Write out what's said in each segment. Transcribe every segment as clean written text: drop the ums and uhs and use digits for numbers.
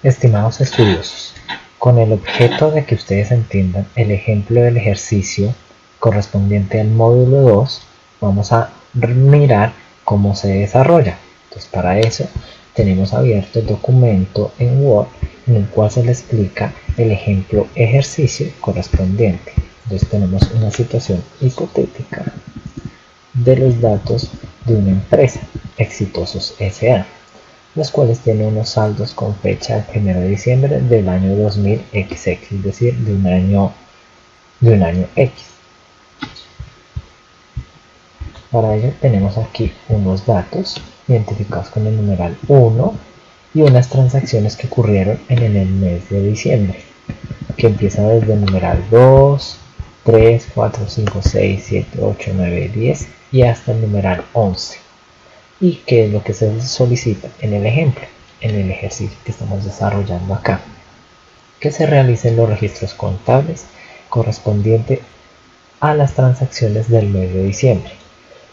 Estimados estudiosos, con el objeto de que ustedes entiendan el ejemplo del ejercicio correspondiente al módulo 2, vamos a mirar cómo se desarrolla. Entonces, para eso tenemos abierto el documento en Word en el cual se le explica el ejemplo ejercicio correspondiente. Entonces tenemos una situación hipotética de los datos de una empresa, Exitosos S.A., los cuales tienen unos saldos con fecha del 1 de diciembre del año 2000XX, es decir, de un año X. Para ello tenemos aquí unos datos identificados con el numeral 1 y unas transacciones que ocurrieron en el mes de diciembre, que empieza desde el numeral 2, 3, 4, 5, 6, 7, 8, 9, 10 y hasta el numeral 11. ¿Y qué es lo que se solicita en el ejemplo, en el ejercicio que estamos desarrollando acá? Que se realicen los registros contables correspondientes a las transacciones del mes de diciembre,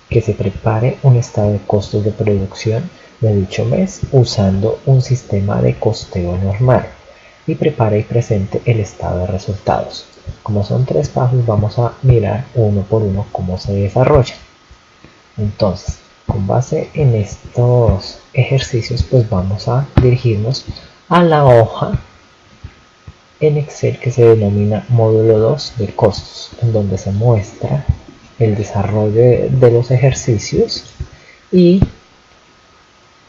que se prepare un estado de costos de producción de dicho mes usando un sistema de costeo normal y prepare y presente el estado de resultados. Como son 3 pasos, vamos a mirar uno por uno cómo se desarrolla. Entonces, con base en estos ejercicios, pues vamos a dirigirnos a la hoja en Excel que se denomina módulo 2 de costos, en donde se muestra el desarrollo de los ejercicios y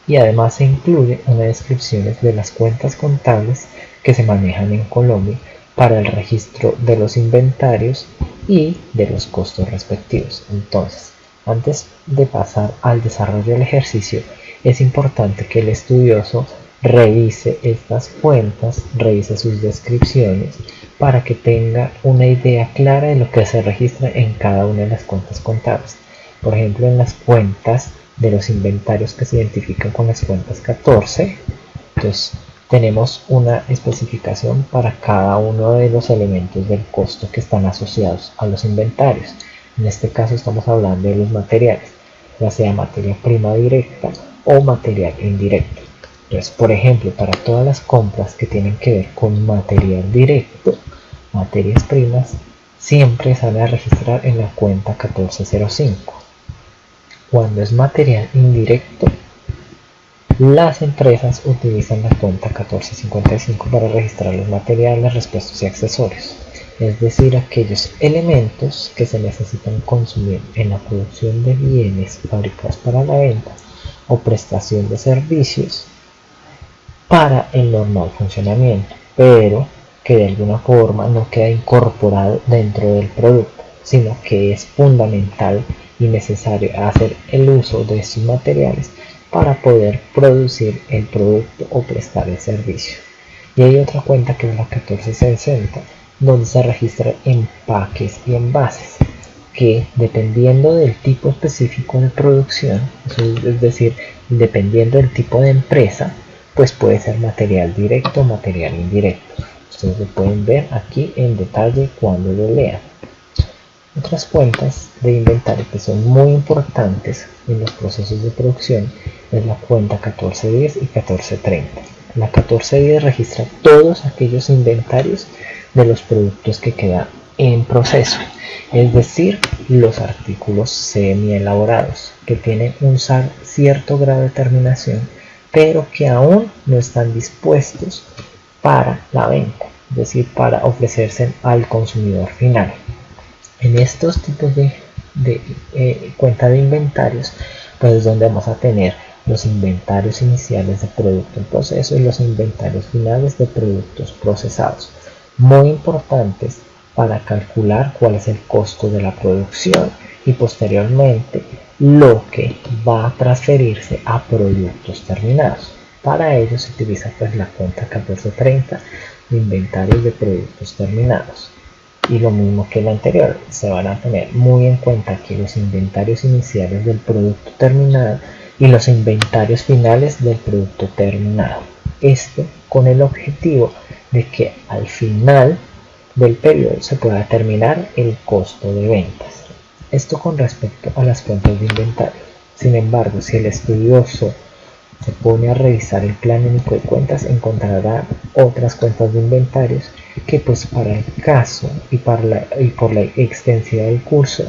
además se incluye unas descripciones de las cuentas contables que se manejan en Colombia para el registro de los inventarios y de los costos respectivos. Entonces, antes de pasar al desarrollo del ejercicio, es importante que el estudioso revise estas cuentas, revise sus descripciones para que tenga una idea clara de lo que se registra en cada una de las cuentas contables. Por ejemplo, en las cuentas de los inventarios que se identifican con las cuentas 14, entonces tenemos una especificación para cada uno de los elementos del costo que están asociados a los inventarios. En este caso estamos hablando de los materiales, ya sea materia prima directa o material indirecto. Entonces, por ejemplo, para todas las compras que tienen que ver con material directo, materias primas, siempre sale a registrar en la cuenta 1405. Cuando es material indirecto, las empresas utilizan la cuenta 1455 para registrar los materiales, repuestos y accesorios, es decir, aquellos elementos que se necesitan consumir en la producción de bienes fabricados para la venta o prestación de servicios para el normal funcionamiento, pero que de alguna forma no queda incorporado dentro del producto, sino que es fundamental y necesario hacer el uso de estos materiales para poder producir el producto o prestar el servicio. Y hay otra cuenta que es la 1460, donde se registran empaques y envases, que dependiendo del tipo específico de producción, es decir, dependiendo del tipo de empresa, pues puede ser material directo o material indirecto. Ustedes lo pueden ver aquí en detalle cuando lo lean. Otras cuentas de inventario que son muy importantes en los procesos de producción es la cuenta 1410 y 1430. La 1410 registra todos aquellos inventarios de los productos que quedan en proceso, es decir, los artículos semi-elaborados que tienen un cierto grado de terminación, pero que aún no están dispuestos para la venta, es decir, para ofrecerse al consumidor final. En estos tipos de cuenta de inventarios, pues es donde vamos a tener los inventarios iniciales de producto en proceso y los inventarios finales de productos procesados, muy importantes para calcular cuál es el costo de la producción y posteriormente lo que va a transferirse a productos terminados. Para ello se utiliza pues la cuenta 1430 de inventarios de productos terminados. Y lo mismo que la anterior, se van a tener muy en cuenta aquí los inventarios iniciales del producto terminado y los inventarios finales del producto terminado. Esto con el objetivo de que al final del periodo se pueda determinar el costo de ventas. Esto con respecto a las cuentas de inventario. Sin embargo, si el estudioso se pone a revisar el plan único de cuentas, encontrará otras cuentas de inventarios que pues para el caso y por la extensión del curso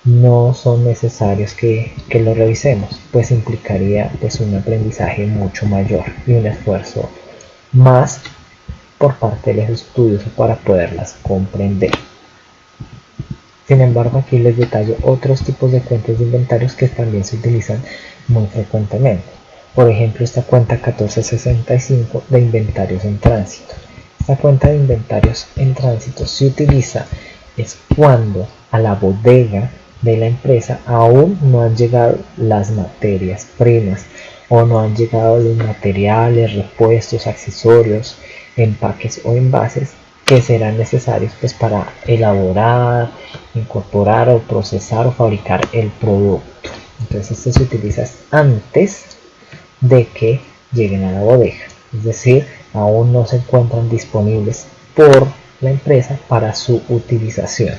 no son necesarios que lo revisemos, pues implicaría pues un aprendizaje mucho mayor y un esfuerzo más por parte de los estudiosos para poderlas comprender. Sin embargo, aquí les detallo otros tipos de cuentas de inventarios que también se utilizan muy frecuentemente. Por ejemplo, esta cuenta 1465 de inventarios en tránsito. Esta cuenta de inventarios en tránsito se utiliza es cuando a la bodega de la empresa aún no han llegado las materias primas o no han llegado los materiales, repuestos, accesorios, empaques o envases que serán necesarios pues para elaborar, incorporar o procesar o fabricar el producto. Entonces esto se utiliza antes de que lleguen a la bodega, es decir, aún no se encuentran disponibles por la empresa para su utilización.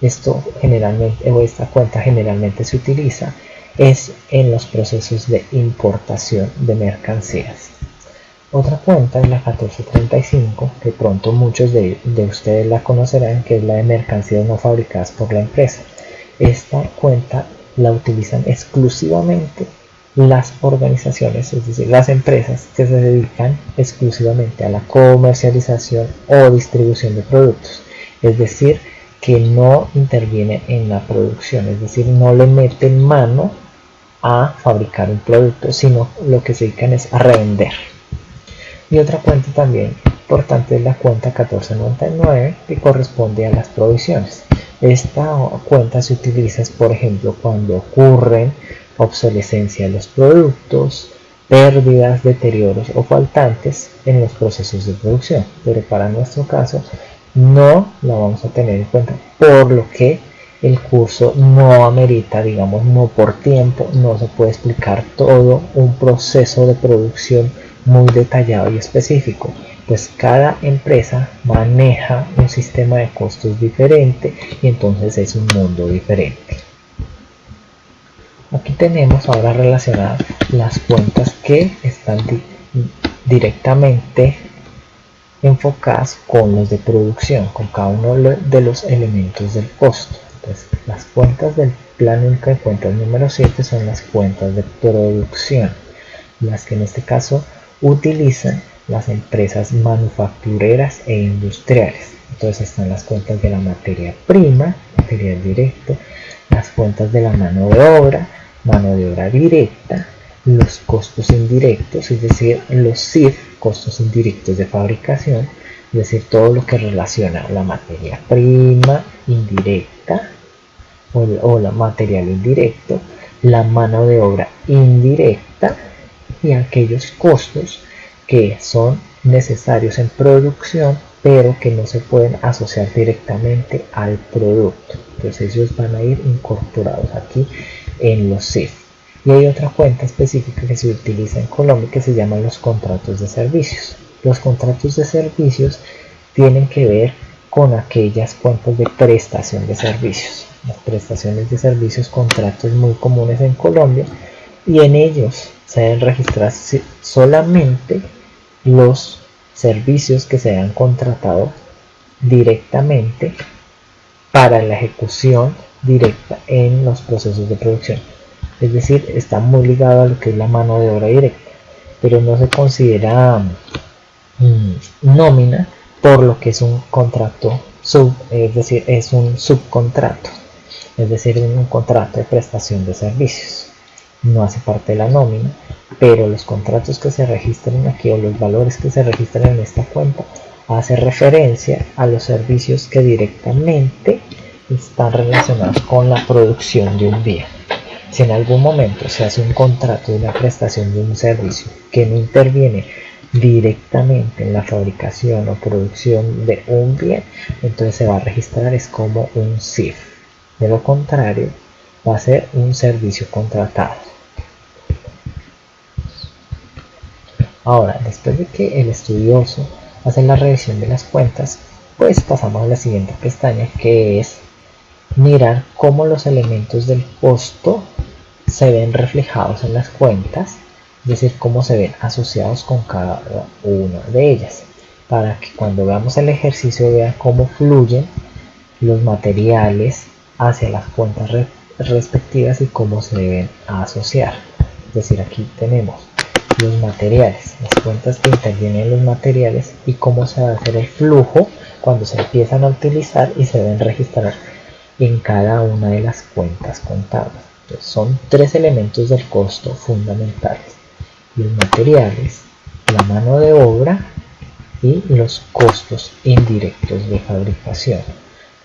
Esto generalmente, o esta cuenta generalmente se utiliza es en los procesos de importación de mercancías. Otra cuenta es la 1435, que pronto muchos de ustedes la conocerán, que es la de mercancías no fabricadas por la empresa. Esta cuenta la utilizan exclusivamente las organizaciones, es decir, las empresas que se dedican exclusivamente a la comercialización o distribución de productos, es decir, que no interviene en la producción, es decir, no le meten mano a fabricar un producto, sino lo que se dedican es a revender. Y otra cuenta también importante es la cuenta 1499, que corresponde a las provisiones. Esta cuenta se utiliza, por ejemplo, cuando ocurren obsolescencia de los productos, pérdidas, deterioros o faltantes en los procesos de producción, pero para nuestro caso no la vamos a tener en cuenta, por lo que el curso no amerita, digamos, no por tiempo, no se puede explicar todo un proceso de producción muy detallado y específico, pues cada empresa maneja un sistema de costos diferente y entonces es un mundo diferente. Aquí tenemos ahora relacionadas las cuentas que están directamente enfocadas con los de producción, con cada uno de los elementos del costo. Entonces, las cuentas del plan único de cuentas número 7 son las cuentas de producción, las que en este caso utilizan las empresas manufactureras e industriales. Entonces están las cuentas de la materia prima, material directo, las cuentas de la mano de obra directa, los costos indirectos, es decir, los CIF, costos indirectos de fabricación, es decir, todo lo que relaciona la materia prima indirecta o la material indirecto, la mano de obra indirecta y aquellos costos que son necesarios en producción pero que no se pueden asociar directamente al producto. Entonces ellos van a ir incorporados aquí en los CIF. Y hay otra cuenta específica que se utiliza en Colombia que se llaman los contratos de servicios. Los contratos de servicios tienen que ver con aquellas cuentas de prestación de servicios. Las prestaciones de servicios, contratos muy comunes en Colombia, y en ellos se deben registrar solamente los servicios que se hayan contratado directamente para la ejecución directa en los procesos de producción. Es decir, está muy ligado a lo que es la mano de obra directa, pero no se considera nómina por lo que es un contrato es decir, es un subcontrato, es decir, un contrato de prestación de servicios. No hace parte de la nómina, pero los contratos que se registran aquí o los valores que se registran en esta cuenta hace referencia a los servicios que directamente están relacionados con la producción de un bien. Si en algún momento se hace un contrato de una prestación de un servicio que no interviene directamente en la fabricación o producción de un bien, entonces se va a registrar es como un CIF. De lo contrario, va a ser un servicio contratado. Ahora, después de que el estudioso hace la revisión de las cuentas, pues pasamos a la siguiente pestaña, que es mirar cómo los elementos del costo se ven reflejados en las cuentas es decir, cómo se ven asociados con cada una de ellas, para que cuando veamos el ejercicio vean cómo fluyen los materiales hacia las cuentas respectivas y cómo se deben asociar. Es decir, aquí tenemos los materiales, las cuentas que intervienen en los materiales y cómo se va a hacer el flujo cuando se empiezan a utilizar y se deben registrar en cada una de las cuentas contables. Entonces, son tres elementos del costo fundamentales: los materiales, la mano de obra y los costos indirectos de fabricación.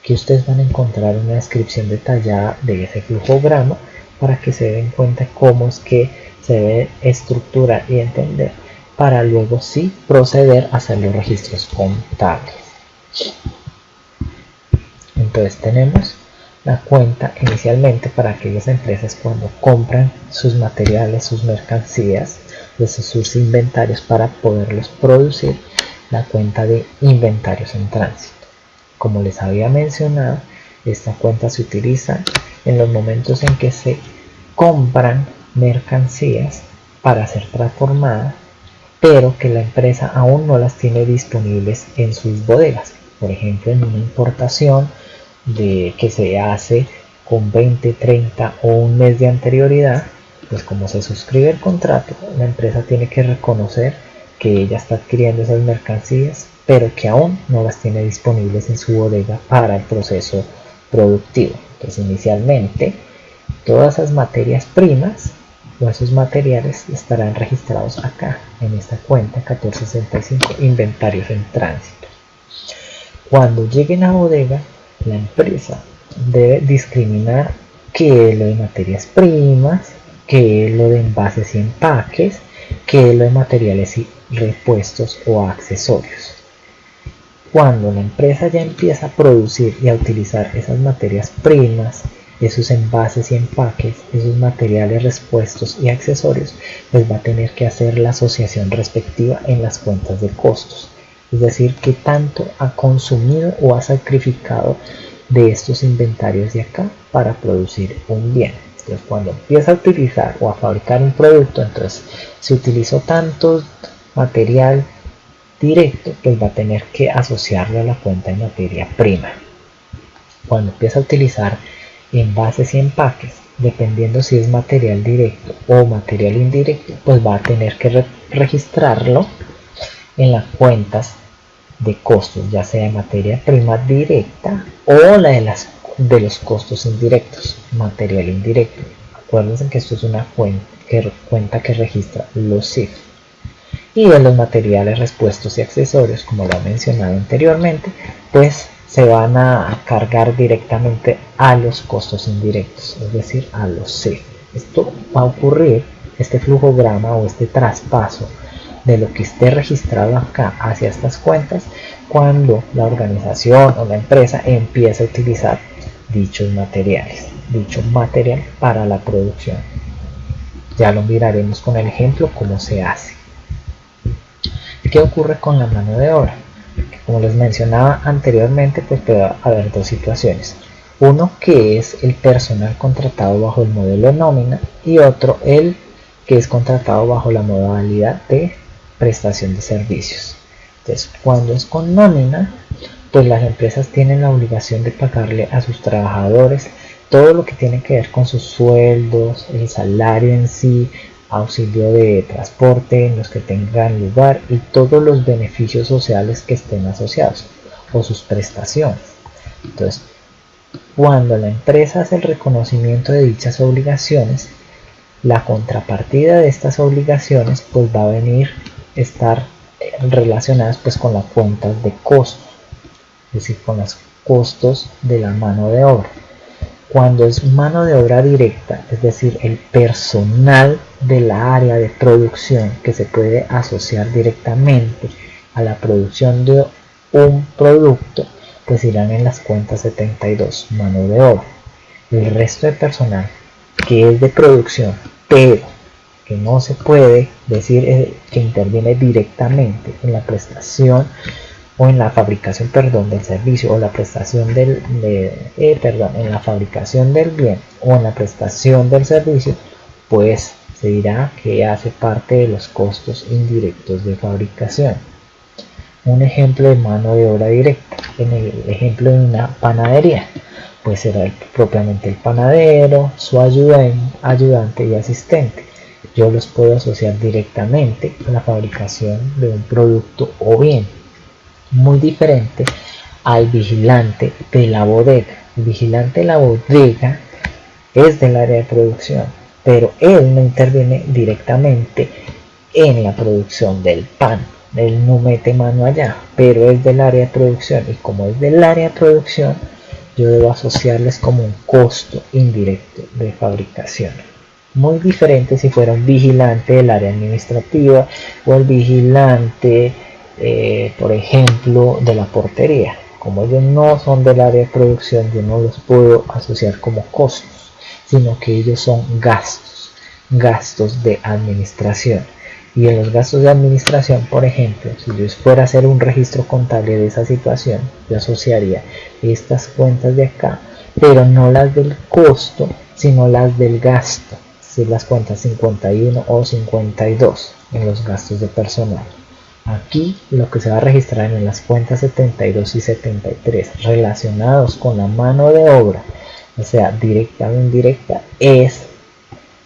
Aquí ustedes van a encontrar una descripción detallada de ese flujograma para que se den cuenta cómo es que se debe estructurar y entender para luego sí proceder a hacer los registros contables. Entonces tenemos la cuenta inicialmente para aquellas empresas cuando compran sus materiales, sus mercancías, sus inventarios para poderlos producir, la cuenta de inventarios en tránsito. Como les había mencionado, esta cuenta se utiliza en los momentos en que se compran mercancías para ser transformadas, pero que la empresa aún no las tiene disponibles en sus bodegas. Por ejemplo, en una importación que se hace con 20, 30 o un mes de anterioridad, pues como se suscribe el contrato, la empresa tiene que reconocer que ella está adquiriendo esas mercancías, pero que aún no las tiene disponibles en su bodega para el proceso productivo. Entonces, inicialmente, todas esas materias primas o esos materiales estarán registrados acá, en esta cuenta 1465, inventarios en tránsito. Cuando lleguen a bodega, la empresa debe discriminar qué es lo de materias primas, qué es lo de envases y empaques, qué es lo de materiales y repuestos o accesorios. Cuando la empresa ya empieza a producir y a utilizar esas materias primas, esos envases y empaques, esos materiales, repuestos y accesorios, pues va a tener que hacer la asociación respectiva en las cuentas de costos. Es decir, qué tanto ha consumido o ha sacrificado de estos inventarios de acá para producir un bien. Entonces, cuando empieza a utilizar o a fabricar un producto, entonces se utilizó tanto material directo, pues va a tener que asociarlo a la cuenta de materia prima. Cuando empieza a utilizar envases y empaques, dependiendo si es material directo o material indirecto, pues va a tener que registrarlo en las cuentas de costos, ya sea materia prima directa o la de los costos indirectos, material indirecto. Acuérdense que esto es una cuenta que registra los CIF. Y de los materiales, repuestos y accesorios, como lo he mencionado anteriormente, pues se van a cargar directamente a los costos indirectos, es decir, a los CIF. Esto va a ocurrir, este flujograma o este traspaso de lo que esté registrado acá hacia estas cuentas, cuando la organización o la empresa empieza a utilizar dichos materiales, dicho material para la producción. Ya lo miraremos con el ejemplo cómo se hace. ¿Qué ocurre con la mano de obra? Como les mencionaba anteriormente, pues puede haber dos situaciones. Uno que es el personal contratado bajo el modelo nómina y otro el que es contratado bajo la modalidad de prestación de servicios. Entonces, cuando es con nómina, pues las empresas tienen la obligación de pagarle a sus trabajadores todo lo que tiene que ver con sus sueldos, el salario en sí, auxilio de transporte en los que tengan lugar y todos los beneficios sociales que estén asociados o sus prestaciones. Entonces, cuando la empresa hace el reconocimiento de dichas obligaciones, la contrapartida de estas obligaciones pues va a venir a estar relacionadas pues con las cuentas de costos, es decir, con los costos de la mano de obra. Cuando es mano de obra directa, es decir, el personal de la área de producción que se puede asociar directamente a la producción de un producto, pues irán en las cuentas 72, mano de obra. El resto de personal que es de producción, pero que no se puede decir que interviene directamente en la prestación o en la fabricación, del servicio o la prestación en la fabricación del bien o en la prestación del servicio, pues Se dirá que hace parte de los costos indirectos de fabricación. Un ejemplo de mano de obra directa, en el ejemplo de una panadería, pues será propiamente el panadero, su ayudante y asistente. Yo los puedo asociar directamente a la fabricación de un producto o bien. Muy diferente al vigilante de la bodega. El vigilante de la bodega es del área de producción, pero él no interviene directamente en la producción del pan. Él no mete mano allá, pero es del área de producción, y como es del área de producción, yo debo asociarles como un costo indirecto de fabricación. Muy diferente si fuera un vigilante del área administrativa o el vigilante, por ejemplo, de la portería. Como ellos no son del área de producción, yo no los puedo asociar como costos, sino que ellos son gastos de administración. Y en los gastos de administración, por ejemplo, si yo fuera a hacer un registro contable de esa situación, yo asociaría estas cuentas de acá, pero no las del costo, sino las del gasto, si las cuentas 51 o 52 en los gastos de personal. Aquí lo que se va a registrar en las cuentas 72 y 73 relacionados con la mano de obra, o sea, directa o indirecta, es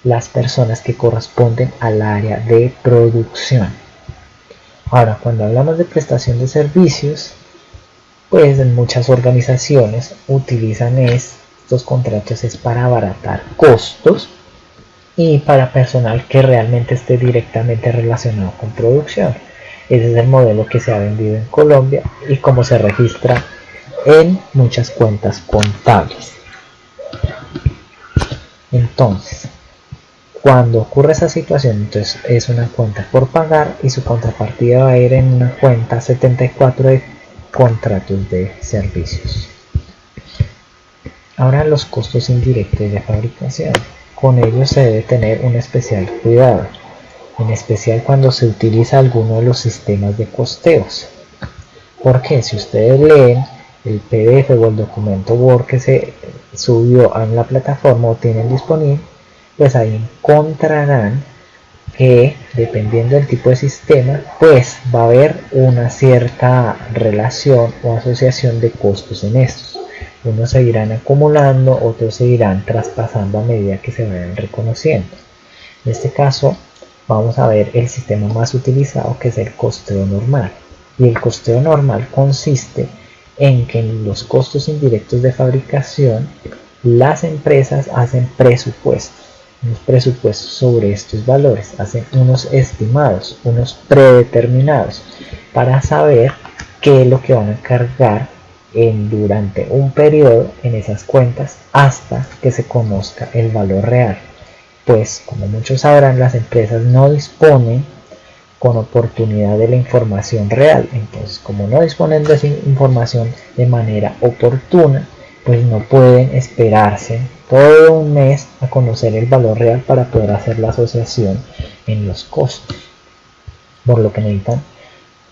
las personas que corresponden al área de producción. Ahora, cuando hablamos de prestación de servicios, pues en muchas organizaciones utilizan estos contratos es para abaratar costos y para personal que realmente esté directamente relacionado con producción. Ese es el modelo que se ha vendido en Colombia y como se registra en muchas cuentas contables. Entonces, cuando ocurre esa situación, entonces es una cuenta por pagar y su contrapartida va a ir en una cuenta 74 de contratos de servicios. Ahora los costos indirectos de fabricación. Con ellos se debe tener un especial cuidado, en especial cuando se utiliza alguno de los sistemas de costeos. Porque si ustedes leen el PDF o el documento Word que se subió en la plataforma o tienen disponible, pues ahí encontrarán que dependiendo del tipo de sistema, pues va a haber una cierta relación o asociación de costos en estos. Unos se irán acumulando, otros se irán traspasando a medida que se vayan reconociendo. En este caso vamos a ver el sistema más utilizado, que es el costeo normal. Y el costeo normal consiste en que en los costos indirectos de fabricación las empresas hacen presupuestos. Unos presupuestos sobre estos valores, hacen unos estimados, unos predeterminados para saber qué es lo que van a cargar durante un periodo en esas cuentas hasta que se conozca el valor real. Pues como muchos sabrán, las empresas no disponen con oportunidad de la información real. Entonces, como no disponen de esa información de manera oportuna, pues no pueden esperarse todo un mes a conocer el valor real para poder hacer la asociación en los costos, por lo que necesitan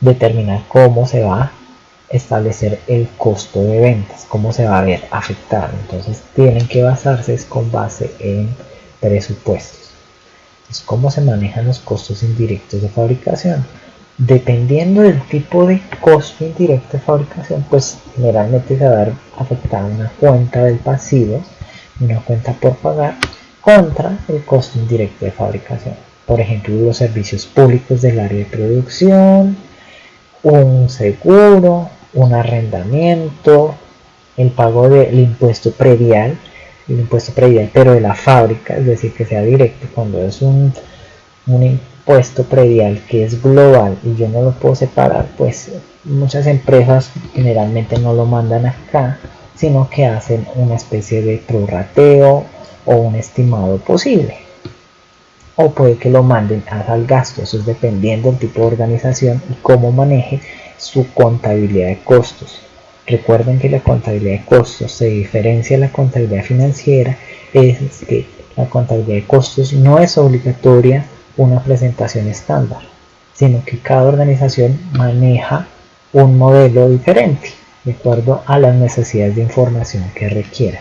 determinar cómo se va a establecer el costo de ventas, cómo se va a ver afectado. Entonces tienen que basarse con base en presupuestos. Entonces, ¿cómo se manejan los costos indirectos de fabricación? Dependiendo del tipo de costo indirecto de fabricación, pues generalmente se va a ver afectada una cuenta del pasivo, una cuenta por pagar, contra el costo indirecto de fabricación. Por ejemplo, los servicios públicos del área de producción, un seguro, un arrendamiento, el pago del impuesto predial, pero de la fábrica, es decir, que sea directo. Cuando es un impuesto predial que es global y yo no lo puedo separar, pues muchas empresas generalmente no lo mandan acá, sino que hacen una especie de prorrateo o un estimado posible, o puede que lo manden al gasto. Eso es dependiendo del tipo de organización y cómo maneje su contabilidad de costos. Recuerden que la contabilidad de costos se diferencia de la contabilidad financiera, es que la contabilidad de costos no es obligatoria una presentación estándar, sino que cada organización maneja un modelo diferente de acuerdo a las necesidades de información que requiera.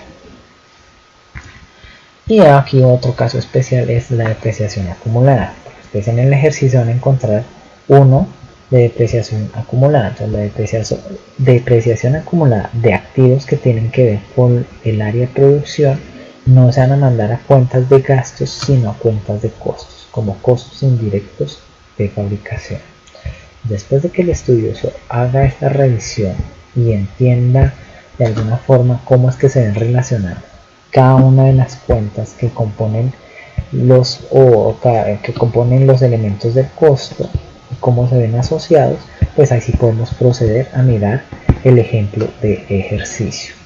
Y aquí otro caso especial es la depreciación acumulada. Ustedes en el ejercicio van a encontrar uno de depreciación acumulada. Entonces, la depreciación acumulada de activos que tienen que ver con el área de producción no se van a mandar a cuentas de gastos, sino a cuentas de costos, como costos indirectos de fabricación. Después de que el estudioso haga esta revisión y entienda de alguna forma cómo es que se ven relacionadas cada una de las cuentas que componen los elementos del costo y cómo se ven asociados, pues ahí sí podemos proceder a mirar el ejemplo de ejercicio.